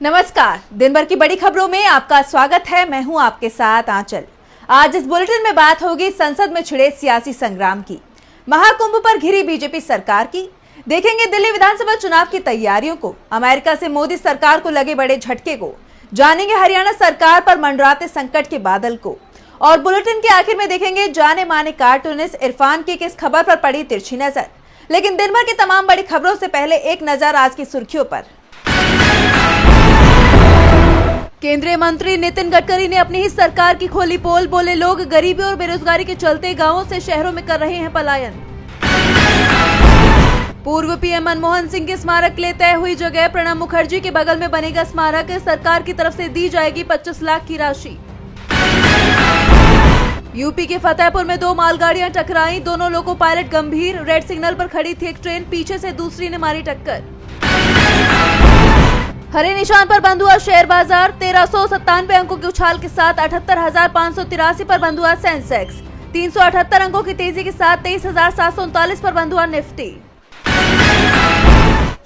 नमस्कार, दिन भर की बड़ी खबरों में आपका स्वागत है। मैं हूं आपके साथ आंचल। आज इस बुलेटिन में बात होगी संसद में छिड़े सियासी संग्राम की, महाकुंभ पर घिरी बीजेपी सरकार की, देखेंगे दिल्ली विधानसभा चुनाव की तैयारियों को, अमेरिका से मोदी सरकार को लगे बड़े झटके को, जानेंगे हरियाणा सरकार पर मंडराते संकट के बादल को, और बुलेटिन के आखिर में देखेंगे जाने माने कार्टूनिस्ट इरफान की किस खबर पर पड़ी तिरछी नजर। लेकिन दिन भर की तमाम बड़ी खबरों से पहले एक नजर आज की सुर्खियों पर। केंद्रीय मंत्री नितिन गडकरी ने अपनी ही सरकार की खोली पोल, बोले लोग गरीबी और बेरोजगारी के चलते गांवों से शहरों में कर रहे हैं पलायन। पूर्व पीएम मनमोहन सिंह के स्मारक के लिए तय हुई जगह, प्रणब मुखर्जी के बगल में बनेगा स्मारक, सरकार की तरफ से दी जाएगी 25 लाख की राशि। यूपी के फतेहपुर में 2 मालगाड़ियां टकराई, दोनों लोको पायलट गंभीर, रेड सिग्नल पर खड़ी थी एक ट्रेन, पीछे से दूसरी ने मारी टक्कर। हरे निशान पर बंद हुआ शेयर बाजार, 1397 अंकों के उछाल के साथ 78,583 पर बंद हुआ सेंसेक्स, 378 अंकों की तेजी के साथ 23,739 पर बंद हुआ निफ्टी।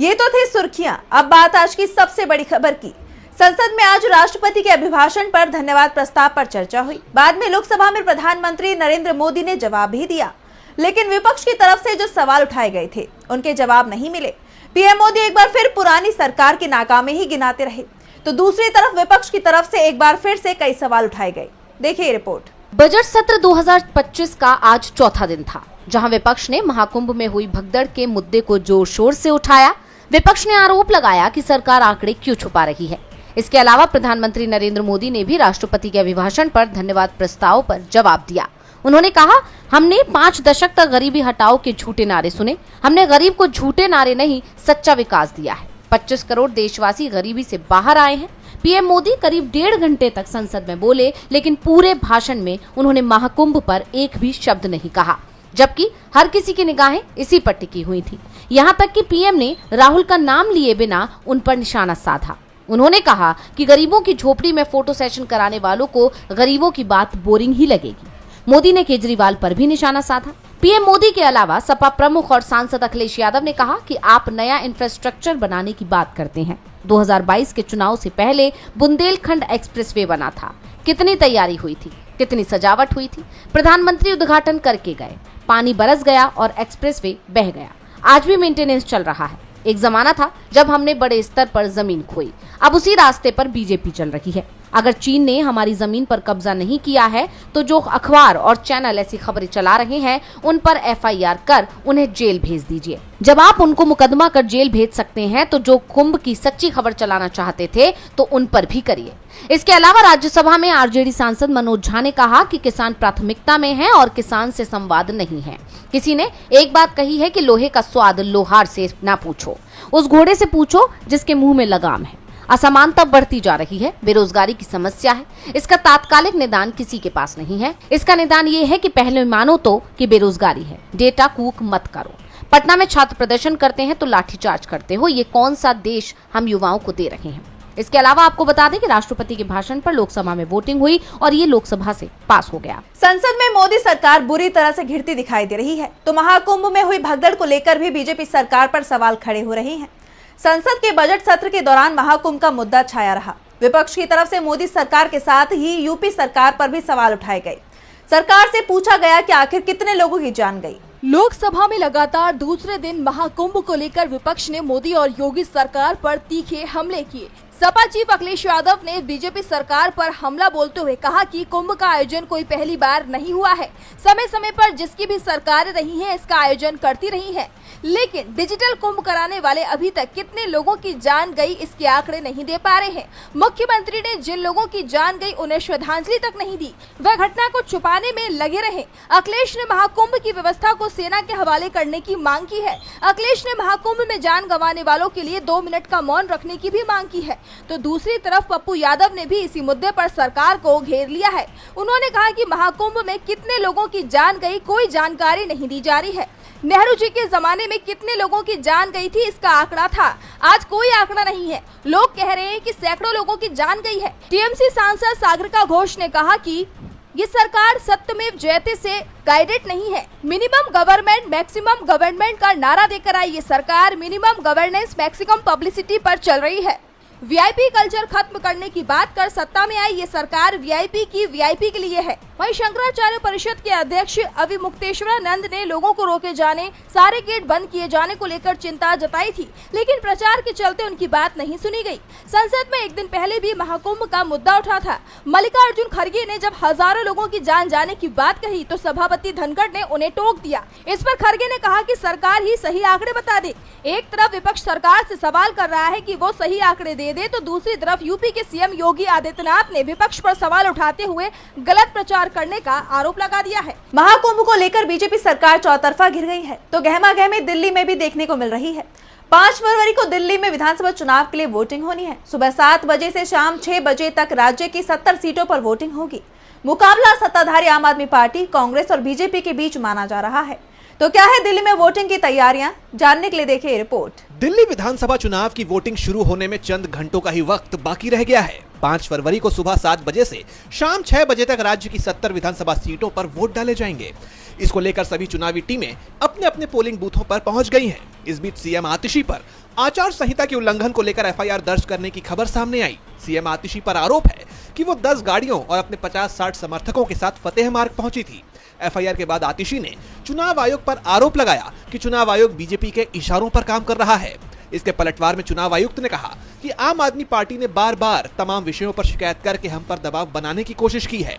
ये तो थी सुर्खियां, अब बात आज की सबसे बड़ी खबर की। संसद में आज राष्ट्रपति के अभिभाषण पर धन्यवाद प्रस्ताव पर चर्चा हुई। बाद में लोकसभा में प्रधानमंत्री नरेंद्र मोदी ने जवाब भी दिया, लेकिन विपक्ष की तरफ से जो सवाल उठाए गए थे उनके जवाब नहीं मिले। पीएम मोदी एक बार फिर पुरानी सरकार की नाकामी ही गिनाते रहे, तो दूसरी तरफ विपक्ष की तरफ से एक बार फिर से कई सवाल उठाए गए। देखिए रिपोर्ट। बजट सत्र 2025 का आज चौथा दिन था, जहां विपक्ष ने महाकुंभ में हुई भगदड़ के मुद्दे को जोर शोर से उठाया। विपक्ष ने आरोप लगाया कि सरकार आंकड़े क्यों छुपा रही है। इसके अलावा प्रधानमंत्री नरेंद्र मोदी ने भी राष्ट्रपति के अभिभाषण पर धन्यवाद प्रस्ताव पर जवाब दिया। उन्होंने कहा, हमने 5 दशक तक गरीबी हटाओ के झूठे नारे सुने, हमने गरीब को झूठे नारे नहीं सच्चा विकास दिया है। 25 करोड़ देशवासी गरीबी से बाहर आए हैं। पीएम मोदी करीब 1.5 घंटे तक संसद में बोले, लेकिन पूरे भाषण में उन्होंने महाकुंभ पर एक भी शब्द नहीं कहा, जबकि हर किसी की निगाहें इसी पर टिकी हुई थी। यहाँ तक कि पीएम ने राहुल का नाम लिए बिना उन पर निशाना साधा। उन्होंने कहा कि गरीबों की झोपड़ी में फोटो सेशन कराने वालों को गरीबों की बात बोरिंग ही लगेगी। मोदी ने केजरीवाल पर भी निशाना साधा। पीएम मोदी के अलावा सपा प्रमुख और सांसद अखिलेश यादव ने कहा कि आप नया इंफ्रास्ट्रक्चर बनाने की बात करते हैं। 2022 के चुनाव से पहले बुंदेलखंड एक्सप्रेसवे बना था, कितनी तैयारी हुई थी, कितनी सजावट हुई थी। प्रधानमंत्री उद्घाटन करके गए, पानी बरस गया और एक्सप्रेसवे बह गया। आज भी मेंटेनेंस चल रहा है। एक जमाना था जब हमने बड़े स्तर पर जमीन खोई, अब उसी रास्ते पर बीजेपी चल रही है। अगर चीन ने हमारी जमीन पर कब्जा नहीं किया है, तो जो अखबार और चैनल ऐसी खबरें चला रहे हैं, उन पर एफआईआर कर उन्हें जेल भेज दीजिए। जब आप उनको मुकदमा कर जेल भेज सकते हैं, तो जो कुंभ की सच्ची खबर चलाना चाहते थे, तो उन पर भी करिए। इसके अलावा राज्यसभा में आरजेडी सांसद मनोज झा ने कहा कि किसान प्राथमिकता में है और किसान से संवाद नहीं है। किसी ने एक बात कही है कि लोहे का स्वाद लोहार से ना पूछो, उस घोड़े से पूछो जिसके मुंह में लगाम है। असमानता बढ़ती जा रही है, बेरोजगारी की समस्या है, इसका तात्कालिक निदान किसी के पास नहीं है। इसका निदान ये है कि पहले मानो तो कि बेरोजगारी है, डेटा कूक मत करो। पटना में छात्र प्रदर्शन करते हैं तो लाठीचार्ज करते हो, ये कौन सा देश हम युवाओं को दे रहे हैं। इसके अलावा आपको बता दें कि राष्ट्रपति के भाषण पर लोकसभा में वोटिंग हुई और ये लोकसभा से पास हो गया। संसद में मोदी सरकार बुरी तरह से घिरती दिखाई दे रही है, तो महाकुंभ में हुई भगदड़ को लेकर भी बीजेपी सरकार पर सवाल खड़े हो रहे हैं। संसद के बजट सत्र के दौरान महाकुंभ का मुद्दा छाया रहा। विपक्ष की तरफ से मोदी सरकार के साथ ही यूपी सरकार पर भी सवाल उठाए गए। सरकार से पूछा गया कि आखिर कितने लोगों की जान गई। लोकसभा में लगातार दूसरे दिन महाकुंभ को लेकर विपक्ष ने मोदी और योगी सरकार पर तीखे हमले किए। सपा चीफ अखिलेश यादव ने बीजेपी सरकार पर हमला बोलते हुए कहा कि कुंभ का आयोजन कोई पहली बार नहीं हुआ है। समय समय पर जिसकी भी सरकारें रही हैं, इसका आयोजन करती रही हैं, लेकिन डिजिटल कुंभ कराने वाले अभी तक कितने लोगों की जान गई इसके आंकड़े नहीं दे पा रहे हैं। मुख्यमंत्री ने जिन लोगों की जान गई उन्हें श्रद्धांजलि तक नहीं दी, वह घटना को छुपाने में लगे रहे। अखिलेश ने महाकुंभ की व्यवस्था को सेना के हवाले करने की मांग की है। अखिलेश ने महाकुंभ में जान गंवाने वालों के लिए 2 मिनट का मौन रखने की भी मांग की है। तो दूसरी तरफ पप्पू यादव ने भी इसी मुद्दे पर सरकार को घेर लिया है। उन्होंने कहा कि महाकुंभ में कितने लोगों की जान गई कोई जानकारी नहीं दी जा रही है। नेहरू जी के जमाने में कितने लोगों की जान गई थी इसका आंकड़ा था, आज कोई आंकड़ा नहीं है। लोग कह रहे हैं कि सैकड़ों लोगों की जान गई है। टीएमसी सांसद सागरिका घोष ने कहा कि ये सरकार सत्यमेव जयते से गाइडेड नहीं है। मिनिमम गवर्नमेंट मैक्सिमम गवर्नमेंट का नारा देकर आई ये सरकार मिनिमम गवर्नेंस मैक्सिमम पब्लिसिटी पर चल रही है। वीआईपी कल्चर खत्म करने की बात कर सत्ता में आई ये सरकार वीआईपी के लिए है। वहीं शंकराचार्य परिषद के अध्यक्ष अविमुक्तेश्वरानंद ने लोगों को रोके जाने, सारे गेट बंद किए जाने को लेकर चिंता जताई थी, लेकिन प्रचार के चलते उनकी बात नहीं सुनी गई। संसद में एक दिन पहले भी महाकुंभ का मुद्दा उठा था। मल्लिकार्जुन खड़गे ने जब हजारों लोगों की जान जाने की बात कही तो सभापति धनखड़ ने उन्हें टोक दिया। इस पर खड़गे ने कहा कि सरकार ही सही आंकड़े बता दे। एक तरफ विपक्ष सरकार से सवाल कर रहा है कि वो सही आंकड़े दे दे, तो दूसरी तरफ यूपी के सीएम योगी आदित्यनाथ ने विपक्ष पर सवाल उठाते हुए गलत प्रचार करने का आरोप लगा दिया है। महाकुंभ को लेकर बीजेपी सरकार चौतरफा घिर गई है तो गहमागहमी दिल्ली में भी देखने को मिल रही है। 5 फरवरी को दिल्ली में विधानसभा चुनाव के लिए वोटिंग होनी है। सुबह 7 बजे से शाम 6 बजे तक राज्य की 70 सीटों पर वोटिंग होगी। मुकाबला सत्ताधारी आम आदमी पार्टी, कांग्रेस और बीजेपी के बीच माना जा रहा है। तो क्या है दिल्ली में वोटिंग की तैयारियां, जानने के लिए देखिए रिपोर्ट। दिल्ली विधानसभा चुनाव की वोटिंग शुरू होने में चंद घंटों का ही वक्त बाकी रह गया है। 5 फरवरी को सुबह 7 बजे से शाम 6 बजे तक राज्य की 70 विधानसभा सीटों पर वोट डाले जाएंगे। इसको लेकर सभी चुनावी टीमें अपने अपने पोलिंग बूथों पर पहुंच गई हैं। इस बीच सीएम आतिशी पर आचार संहिता के उल्लंघन को लेकर एफआईआर दर्ज करने की खबर सामने आई। सीएम आतिशी पर आरोप है कि वो 10 गाड़ियों और अपने 50-60 समर्थकों के साथ फतेह मार्ग पहुंची थी। एफआईआर के बाद आतिशी ने चुनाव आयोग पर आरोप लगाया कि चुनाव आयोग बीजेपी के इशारों पर काम कर रहा है। इसके पलटवार में चुनाव आयुक्त ने कहा कि आम आदमी पार्टी ने बार बार तमाम विषयों पर शिकायत करके हम पर दबाव बनाने की कोशिश की है।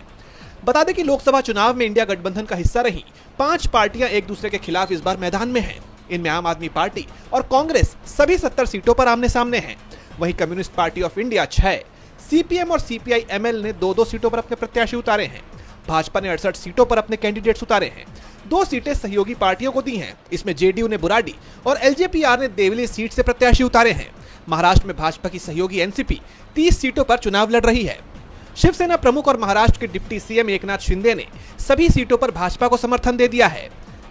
बता दें कि लोकसभा चुनाव में इंडिया गठबंधन का हिस्सा रही 5 पार्टियां एक दूसरे के खिलाफ इस बार मैदान में हैं। इनमें आम आदमी पार्टी और कांग्रेस सभी 70 सीटों पर आमने सामने हैं। वहीं communist party of India 6, CPM और सीपीआई-एमएल ने 2-2 सीटों पर अपने प्रत्याशी उतारे हैं। भाजपा ने 68 सीटों पर अपने कैंडिडेट्स उतारे हैं। 2 सीटें सहयोगी पार्टियों को दी हैं। इसमें जेडीयू ने बुराडी और एलजेपीआर ने देवली सीट से प्रत्याशी उतारे हैं। महाराष्ट्र में भाजपा की सहयोगी एनसीपी 30 सीटों पर चुनाव लड़ रही है। शिवसेना प्रमुख और महाराष्ट्र के डिप्टी सीएम एकनाथ शिंदे ने सभी सीटों पर भाजपा को समर्थन दे दिया है।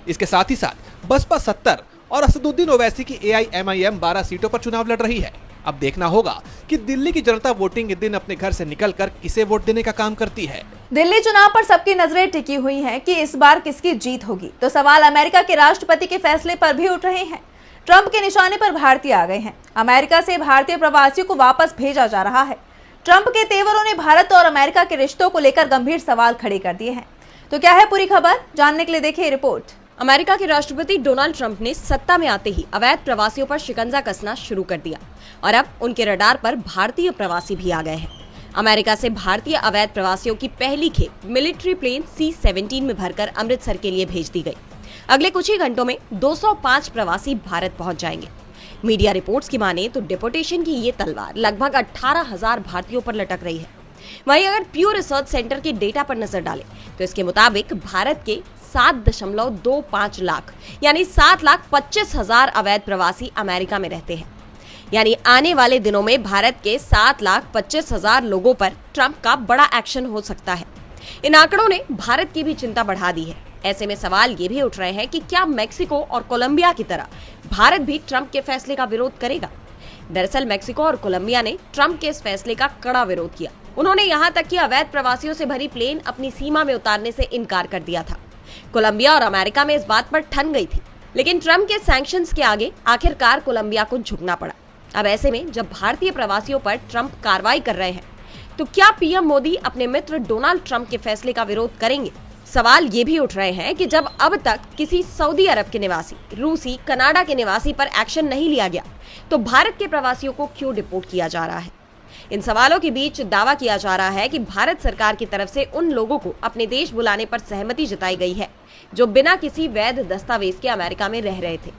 इसके साथ ही साथ बसपा 70 और असदुद्दीन ओवैसी की एआईएमआईएम 12 सीटों पर चुनाव लड़ रही है। अब देखना होगा कि दिल्ली की जनता वोटिंग के दिन अपने घर से निकलकर किसे वोट देने का काम करती है। दिल्ली चुनाव पर सबकी नजरें टिकी हुई हैं कि इस बार किसकी जीत होगी। तो सवाल अमेरिका के राष्ट्रपति के फैसले पर भी उठ रहे हैं। ट्रंप के निशाने पर भारतीय आ गए हैं। अमेरिका से भारतीय प्रवासियों को वापस भेजा जा रहा है। ट्रंप के तेवरों ने भारत और अमेरिका के रिश्तों को लेकर गंभीर सवाल खड़े कर दिए हैं। तो क्या है पूरी खबर, जानने के लिए देखिए रिपोर्ट। अमेरिका के राष्ट्रपति डोनाल्ड ट्रंप ने सत्ता में आते ही अवैध प्रवासियों पर शिकंजा कसना शुरू कर दिया और अब उनके रडार पर भारतीय प्रवासी भी आ गए हैं। अमेरिका से भारतीय अवैध प्रवासियों की पहली खेप मिलिट्री प्लेन C-17 में भरकर अमृतसर के लिए भेज दी गई। अगले कुछ ही घंटों में 205 प्रवासी भारत पहुंच जाएंगे। मीडिया रिपोर्ट्स की माने तो डिपोटेशन की ये तलवार लगभग 18,000 भारतीयों पर लटक रही है। वहीं अगर प्यू रिसर्च सेंटर के डेटा पर नजर डालें तो इसके मुताबिक भारत के 7.25 लाख यानी 7,25,000 अवैध प्रवासी अमेरिका में रहते हैं। यानी आने वाले दिनों में भारत के 7,25,000 लोगों पर ट्रंप का बड़ा एक्शन हो सकता है। इन आंकड़ों ने भारत की भी चिंता बढ़ा दी है। ऐसे में सवाल ये भी उठ रहे हैं कि क्या मैक्सिको और कोलंबिया की तरह भारत भी ट्रंप के फैसले का विरोध करेगा। दरअसल मैक्सिको और कोलंबिया ने ट्रंप के इस फैसले का कड़ा विरोध किया। उन्होंने यहाँ तक कि अवैध प्रवासियों से भरी प्लेन अपनी सीमा में उतारने से इनकार कर दिया था। कोलंबिया और अमेरिका में इस बात पर ठन गई थी, लेकिन ट्रंप के सैंक्शंस के आगे आखिरकार कोलंबिया को झुकना पड़ा। अब ऐसे में जब भारतीय प्रवासियों पर ट्रंप कार्रवाई कर रहे हैं तो क्या पीएम मोदी अपने मित्र डोनाल्ड ट्रंप के फैसले का विरोध करेंगे। सवाल ये भी उठ रहे हैं कि जब अब तक किसी सऊदी अरब के निवासी, रूसी, कनाडा के निवासी पर एक्शन नहीं लिया गया तो भारत के प्रवासियों को क्यों डिपोर्ट किया जा रहा है। इन सवालों के बीच दावा किया जा रहा है कि भारत सरकार की तरफ से उन लोगों को अपने देश बुलाने पर सहमति जताई गई है जो बिना किसी वैध दस्तावेज के अमेरिका में रह रहे थे।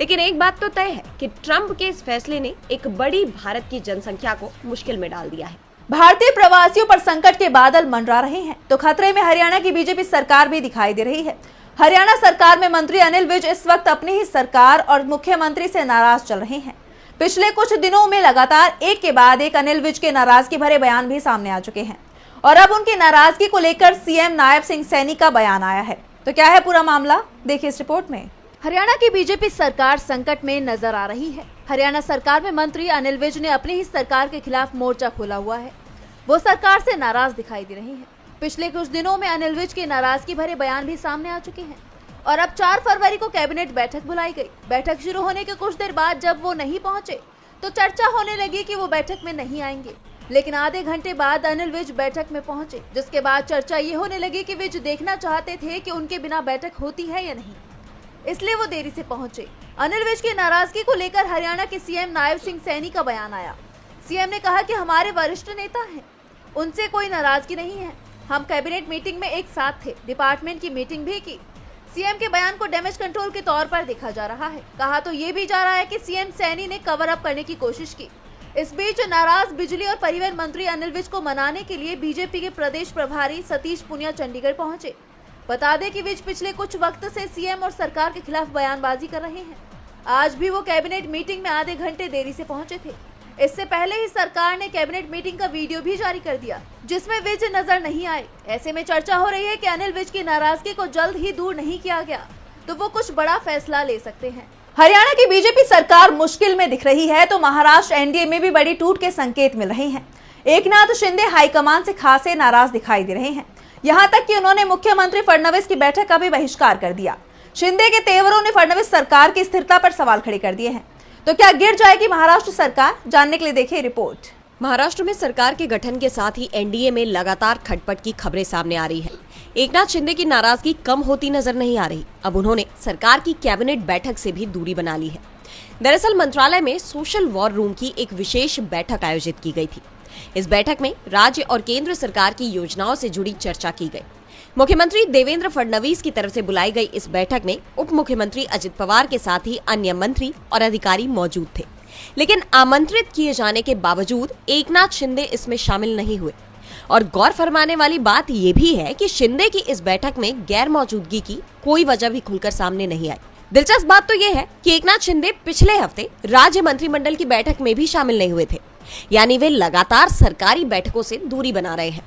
लेकिन एक बात तो तय है कि ट्रंप के इस फैसले ने एक बड़ी भारत की जनसंख्या को मुश्किल में डाल दिया है। भारतीय प्रवासियों पर संकट के बादल मंडरा रहे हैं तो खतरे में हरियाणा की बीजेपी सरकार भी दिखाई दे रही है। हरियाणा सरकार में मंत्री अनिल विज इस वक्त अपनी ही सरकार और मुख्यमंत्री से नाराज चल रहे हैं। पिछले कुछ दिनों में लगातार एक के बाद एक अनिल विज के नाराजगी भरे बयान भी सामने आ चुके हैं और अब उनकी नाराजगी को लेकर सीएम नायब सिंह सैनी का बयान आया है। तो क्या है पूरा मामला, देखिए इस रिपोर्ट में। हरियाणा की बीजेपी सरकार संकट में नजर आ रही है। हरियाणा सरकार में मंत्री अनिल विज ने अपनी ही सरकार के खिलाफ मोर्चा खोला हुआ है। वो सरकार से नाराज दिखाई दे रही है। पिछले कुछ दिनों में अनिल विज के नाराजगी भरे बयान भी सामने आ चुके हैं और अब 4 फरवरी को कैबिनेट बैठक बुलाई गई। बैठक शुरू होने के कुछ देर बाद जब वो नहीं पहुंचे तो चर्चा होने लगी कि वो बैठक में नहीं आएंगे। लेकिन आधे घंटे बाद अनिल विज बैठक में पहुंचे, जिसके बाद चर्चा ये होने लगी कि विज देखना चाहते थे कि उनके बिना बैठक होती है या नहीं, इसलिए वो देरी से पहुंचे। अनिल विज की नाराजगी को लेकर हरियाणा के सीएम नायब सिंह सैनी का बयान आया। सीएम ने कहा कि हमारे वरिष्ठ नेता हैं, उनसे कोई नाराजगी नहीं है। हम कैबिनेट मीटिंग में एक साथ थे, डिपार्टमेंट की मीटिंग भी की। सीएम के बयान को डैमेज कंट्रोल के तौर पर देखा जा रहा है। कहा तो ये भी जा रहा है कि सीएम सैनी ने कवर अप करने की कोशिश की। इस बीच नाराज बिजली और परिवहन मंत्री अनिल विज को मनाने के लिए बीजेपी के प्रदेश प्रभारी सतीश पुनिया चंडीगढ़ पहुंचे। बता दें कि विज पिछले कुछ वक्त से सीएम और सरकार के खिलाफ बयानबाजी कर रहे हैं। आज भी वो कैबिनेट मीटिंग में आधे घंटे देरी से पहुंचे थे। इससे पहले ही सरकार ने कैबिनेट मीटिंग का वीडियो भी जारी कर दिया, जिसमें विज नजर नहीं आए। ऐसे में चर्चा हो रही है कि अनिल विज की नाराजगी को जल्द ही दूर नहीं किया गया तो वो कुछ बड़ा फैसला ले सकते हैं। हरियाणा की बीजेपी सरकार मुश्किल में दिख रही है तो महाराष्ट्र एनडीए में भी बड़ी टूट के संकेत मिल रहे हैं। एकनाथ शिंदे हाईकमान से खासे नाराज दिखाई दे रहे हैं। यहां तक कि उन्होंने मुख्यमंत्री फडणवीस की बैठक का भी बहिष्कार कर दिया। शिंदे के तेवरों ने फडणवीस सरकार की स्थिरता पर सवाल खड़े कर दिए हैं। तो क्या गिर जाएगी महाराष्ट्र सरकार? जानने के लिए देखिए रिपोर्ट। महाराष्ट्र में सरकार के गठन के साथ ही एनडीए में लगातार खटपट की खबरें सामने आ रही है। एकनाथ शिंदे की नाराजगी कम होती नजर नहीं आ रही। अब उन्होंने सरकार की कैबिनेट बैठक से भी दूरी बना ली है। दरअसल मंत्रालय में सोशल वॉर रूम की एक विशेष बैठक आयोजित की गई थी। इस बैठक में राज्य और केंद्र सरकार की योजनाओं से जुड़ी चर्चा की गई। मुख्यमंत्री देवेंद्र फडणवीस की तरफ से बुलाई गई इस बैठक में उप मुख्यमंत्री अजित पवार के साथ ही अन्य मंत्री और अधिकारी मौजूद थे। लेकिन आमंत्रित किए जाने के बावजूद एकनाथ शिंदे इसमें शामिल नहीं हुए। और गौर फरमाने वाली बात यह भी है कि शिंदे की इस बैठक में गैर मौजूदगी की कोई वजह भी खुलकर सामने नहीं आई। दिलचस्प बात तो यह है कि एकनाथ शिंदे पिछले हफ्ते राज्य मंत्रिमंडल की बैठक में भी शामिल नहीं हुए थे, यानी वे लगातार सरकारी बैठकों से दूरी बना रहे हैं।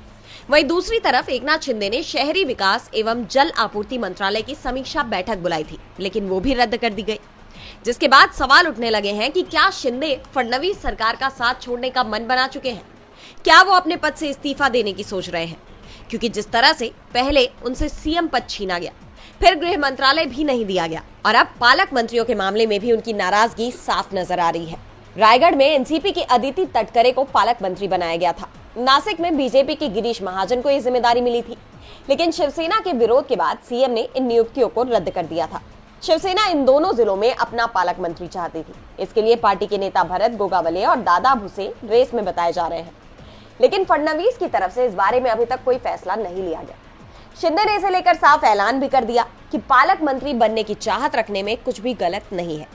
वहीं दूसरी तरफ एकनाथ शिंदे ने शहरी विकास एवं जल आपूर्ति मंत्रालय की समीक्षा बैठक बुलाई थी, लेकिन वो भी रद्द कर दी गई। जिसके बाद सवाल उठने लगे हैं कि क्या शिंदे फडणवीस सरकार का साथ छोड़ने का मन बना चुके हैं? क्या वो अपने पद से इस्तीफा देने की सोच रहे हैं? क्योंकि जिस तरह से पहले उनसे सीएम पद छीना गया, फिर गृह मंत्रालय भी नहीं दिया गया और अब पालक मंत्रियों के मामले में भी उनकी नाराजगी साफ नजर आ रही है। रायगढ़ में एनसीपी की अदिति तटकरे को पालक मंत्री बनाया गया था। नासिक में बीजेपी के गिरीश महाजन को यह जिम्मेदारी मिली थी, लेकिन शिवसेना के विरोध के बाद सीएम ने इन नियुक्तियों को रद्द कर दिया था। शिवसेना इन दोनों जिलों में अपना पालक मंत्री चाहती थी। इसके लिए पार्टी के नेता भरत गोगावले और दादा भुसे रेस में बताए जा रहे हैं, लेकिन फडणवीस की तरफ से इस बारे में अभी तक कोई फैसला नहीं लिया गया। शिंदे ने इसे लेकर साफ ऐलान भी कर दिया कि पालक मंत्री बनने की चाहत रखने में कुछ भी गलत नहीं है।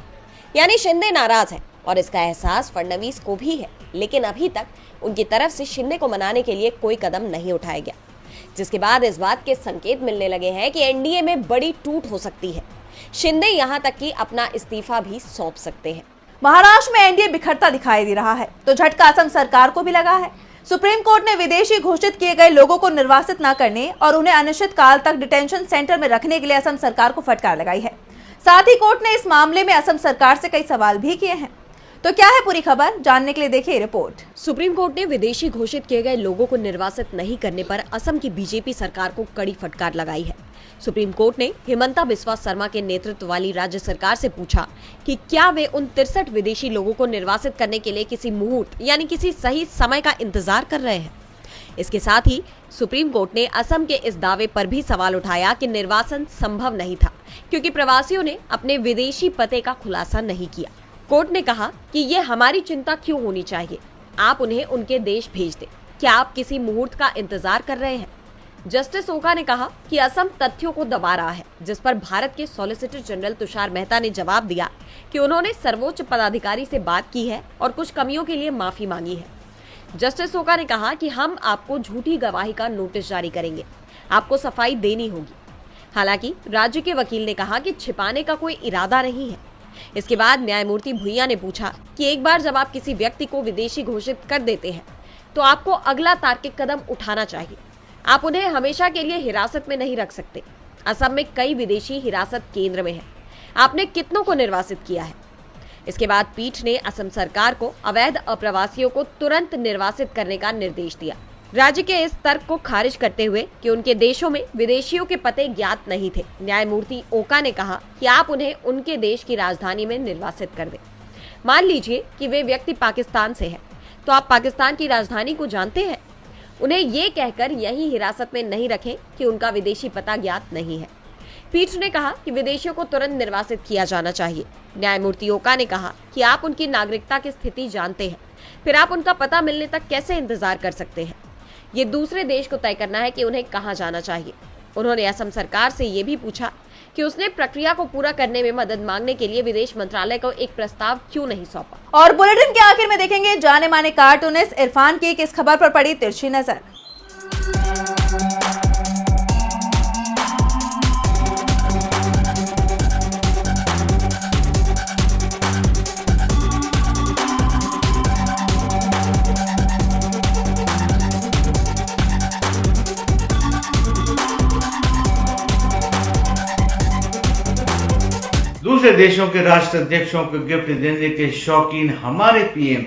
यानी शिंदे नाराज है और इसका एहसास फडणवीस को भी है, लेकिन अभी तक उनकी तरफ से शिंदे को मनाने के लिए कोई कदम नहीं उठाया गया, जिसके बाद इस बात के संकेत मिलने लगे हैं कि एनडीए में बड़ी टूट हो सकती है। शिंदे यहां तक कि अपना इस्तीफा भी सौंप सकते हैं। महाराष्ट्र में एनडीए बिखरता दिखाई दे रहा है तो झटका असम सरकार को भी लगा है। सुप्रीम कोर्ट ने विदेशी घोषित किए गए लोगों को निर्वासित न करने और उन्हें अनिश्चित काल तक डिटेंशन सेंटर में रखने के लिए असम सरकार को फटकार लगाई है। साथ ही कोर्ट ने इस मामले में असम सरकार से कई सवाल भी किए हैं। तो क्या है पूरी खबर? जानने के लिए देखिए रिपोर्ट। सुप्रीम कोर्ट ने विदेशी घोषित किए गए लोगों को निर्वासित नहीं करने पर असम की बीजेपी सरकार को कड़ी फटकार लगाई है। सुप्रीम कोर्ट ने हिमंता बिस्वा शर्मा के नेतृत्व वाली राज्य सरकार से पूछा कि क्या वे उन 63 विदेशी लोगों को निर्वासित करने के लिए किसी मुहूर्त यानी किसी सही समय का इंतजार कर रहे हैं। इसके साथ ही सुप्रीम कोर्ट ने असम के इस दावे पर भी सवाल उठाया कि निर्वासन संभव नहीं था, क्योंकि प्रवासियों ने अपने विदेशी पते का खुलासा नहीं किया। कोर्ट ने कहा कि ये हमारी चिंता क्यों होनी चाहिए, आप उन्हें उनके देश भेज दें। क्या आप किसी मुहूर्त का इंतजार कर रहे हैं? जस्टिस ओका ने कहा कि असम तथ्यों को दबा रहा है, जिस पर भारत के सॉलिसिटर जनरल तुषार मेहता ने जवाब दिया कि उन्होंने सर्वोच्च पदाधिकारी से बात की है और कुछ कमियों के लिए माफी मांगी है। जस्टिस ओका ने कहा कि हम आपको झूठी गवाही का नोटिस जारी करेंगे, आपको सफाई देनी होगी। हालांकि राज्य के वकील ने कहा कि छिपाने का कोई इरादा नहीं है। इसके बाद न्यायमूर्ति भुइया ने पूछा कि एक बार जब आप किसी व्यक्ति को विदेशी घोषित कर देते हैं तो आपको अगला तार्किक कदम उठाना चाहिए। आप उन्हें हमेशा के लिए हिरासत में नहीं रख सकते। असम में कई विदेशी हिरासत केंद्र में हैं। आपने कितनों को निर्वासित किया है? इसके बाद पीठ ने असम सरकार को अवैध अप्रवासियों को तुरंत निर्वासित करने का निर्देश दिया। राज्य के इस तर्क को खारिज करते हुए कि उनके देशों में विदेशियों के पते ज्ञात नहीं थे, न्यायमूर्ति ओका ने कहा कि आप उन्हें उनके देश की राजधानी में निर्वासित कर दें। मान लीजिए कि वे व्यक्ति पाकिस्तान से है, तो आप पाकिस्तान की राजधानी को जानते हैं। उन्हें ये कहकर यहीं हिरासत में नहीं रखें कि उनका विदेशी पता ज्ञात नहीं है। पीठ ने कहा कि विदेशियों को तुरंत निर्वासित किया जाना चाहिए। न्यायमूर्ति ओका ने कहा कि आप उनकी नागरिकता की स्थिति जानते हैं, फिर आप उनका पता मिलने तक कैसे इंतजार कर सकते हैं। ये दूसरे देश को तय करना है कि उन्हें कहाँ जाना चाहिए। उन्होंने असम सरकार से ये भी पूछा कि उसने प्रक्रिया को पूरा करने में मदद मांगने के लिए विदेश मंत्रालय को एक प्रस्ताव क्यों नहीं सौंपा। और बुलेटिन के आखिर में देखेंगे जाने माने कार्टूनिस्ट इरफान की किस खबर पर पड़ी तिरछी नजर। दूसरे देशों के राष्ट्राध्यक्षों को गिफ्ट देने के शौकीन हमारे पीएम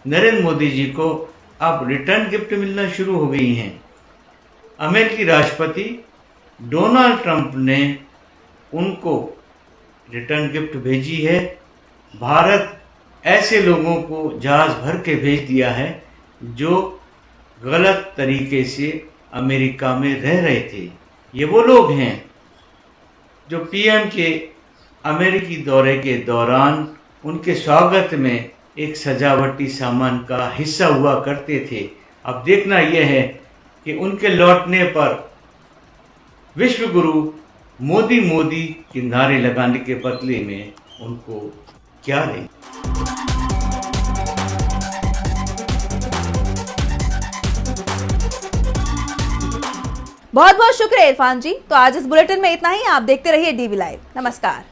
नरेंद्र मोदी जी को अब रिटर्न गिफ्ट मिलना शुरू हो गई हैं। अमेरिकी राष्ट्रपति डोनाल्ड ट्रंप ने उनको रिटर्न गिफ्ट भेजी है। भारत ऐसे लोगों को जहाज भर के भेज दिया है जो गलत तरीके से अमेरिका में रह रहे थे। ये वो लोग हैं जो पीएम के अमेरिकी दौरे के दौरान उनके स्वागत में एक सजावटी सामान का हिस्सा हुआ करते थे। अब देखना यह है कि उनके लौटने पर विश्व गुरु मोदी मोदी के नारे लगाने के बदले में उनको क्या दें। बहुत बहुत शुक्रिया इरफान जी। तो आज इस बुलेटिन में इतना ही। आप देखते रहिए डीवी लाइव। नमस्कार।